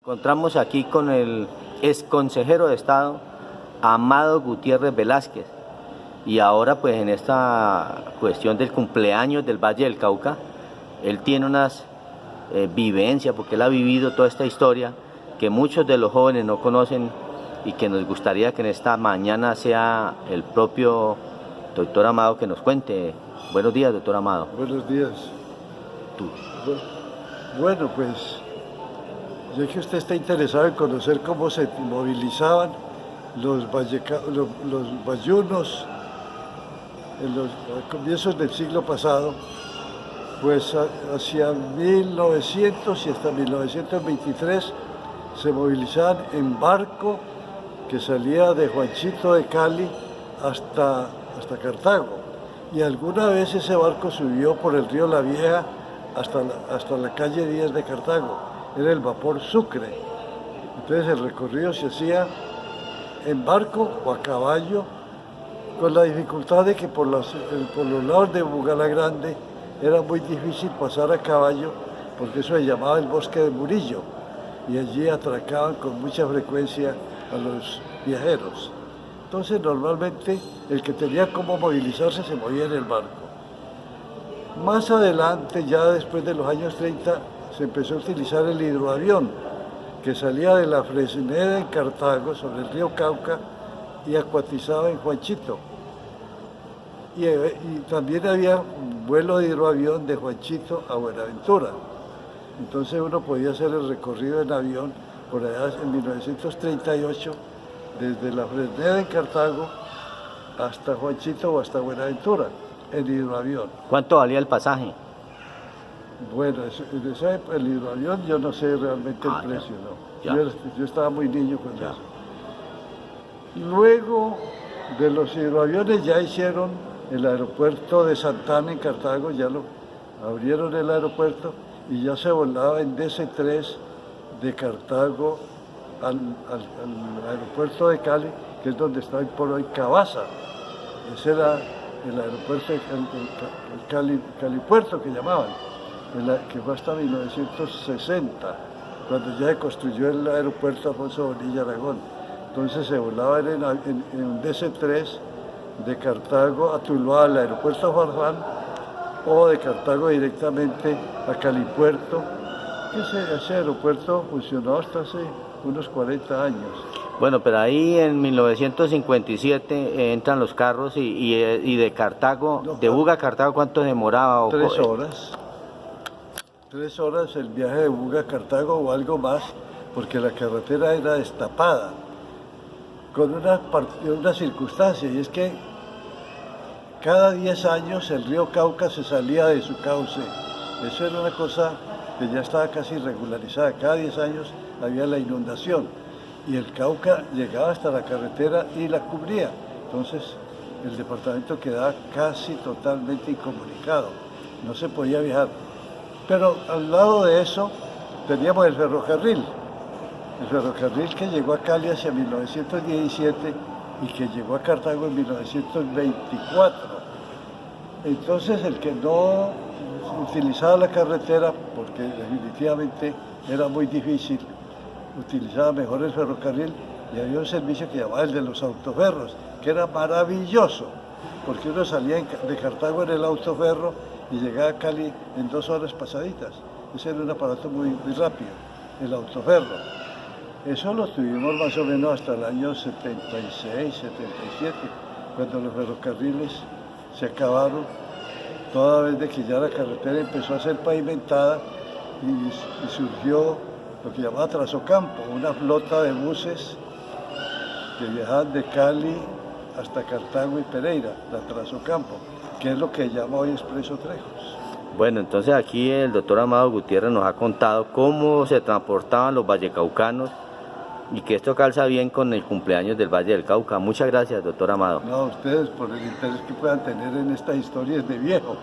Encontramos aquí con el exconsejero de Estado, Amado Gutiérrez Velázquez, y ahora pues en esta cuestión del cumpleaños del Valle del Cauca, él tiene unas vivencias, porque él ha vivido toda esta historia que muchos de los jóvenes no conocen y que nos gustaría que en esta mañana sea el propio doctor Amado que nos cuente. Buenos días, doctor Amado. Buenos días. Tú. Bueno, pues ya que usted está interesado en conocer cómo se movilizaban los bayunos a comienzos del siglo pasado, pues hacia 1900 y hasta 1923 se movilizaban en barco que salía de Juanchito de Cali hasta Cartago. Y alguna vez ese barco subió por el río La Vieja hasta la calle 10 de Cartago. Era el vapor Sucre. Entonces el recorrido se hacía en barco o a caballo, con la dificultad de que por los lados de Bugalagrande era muy difícil pasar a caballo, porque eso se llamaba el bosque de Murillo, y allí atracaban con mucha frecuencia a los viajeros. Entonces normalmente el que tenía cómo movilizarse se movía en el barco. Más adelante, ya después de los años 30, se empezó a utilizar el hidroavión, que salía de la Fresneda en Cartago, sobre el río Cauca, y acuatizaba en Juanchito. Y también había un vuelo de hidroavión de Juanchito a Buenaventura. Entonces uno podía hacer el recorrido en avión por allá en 1938, desde la Fresneda en Cartago hasta Juanchito o hasta Buenaventura, en hidroavión. ¿Cuánto valía el pasaje? Bueno, en esa época, el hidroavión yo no sé realmente el precio, ¿no? Yo estaba muy niño cuando eso. Luego de los hidroaviones ya hicieron el aeropuerto de Santana en Cartago, ya lo abrieron el aeropuerto y ya se volaba en DC-3 de Cartago al aeropuerto de Cali, que es donde está hoy por hoy Cabaza. Ese era el aeropuerto, el Calipuerto que llamaban, que fue hasta 1960, cuando ya se construyó el aeropuerto Alfonso Bonilla Aragón. Entonces se volaba en un DC-3 de Cartago a Tuluá, al aeropuerto Farfán, o de Cartago directamente a Calipuerto. Ese aeropuerto funcionó hasta hace unos 40 años. Bueno, pero ahí en 1957 entran los carros y de Cartago, no, de Buga a Cartago, ¿cuánto demoraba? 3 horas. 3 horas el viaje de Buga a Cartago o algo más, porque la carretera era destapada, con una circunstancia, y es que cada 10 años el río Cauca se salía de su cauce. Eso era una cosa que ya estaba casi regularizada. Cada 10 años había la inundación y el Cauca llegaba hasta la carretera y la cubría. Entonces el departamento quedaba casi totalmente incomunicado, no se podía viajar. Pero al lado de eso teníamos el ferrocarril que llegó a Cali hacia 1917 y que llegó a Cartago en 1924. Entonces el que no utilizaba la carretera, porque definitivamente era muy difícil, utilizaba mejor el ferrocarril, y había un servicio que llamaba el de los autoferros, que era maravilloso, porque uno salía de Cartago en el autoferro y llegaba a Cali en 2 horas pasaditas. Ese era un aparato muy rápido, el autoferro. Eso lo tuvimos más o menos hasta el año 76, 77, cuando los ferrocarriles se acabaron, toda vez de que ya la carretera empezó a ser pavimentada y surgió lo que llamaba Trasocampo, una flota de buses que viajaban de Cali hasta Cartago y Pereira, la Trasocampo, que es lo que llama hoy Expreso Trejos. Bueno, entonces aquí el doctor Amado Gutiérrez nos ha contado cómo se transportaban los vallecaucanos y que esto calza bien con el cumpleaños del Valle del Cauca. Muchas gracias, doctor Amado. No, a ustedes por el interés que puedan tener en estas historias de viejo.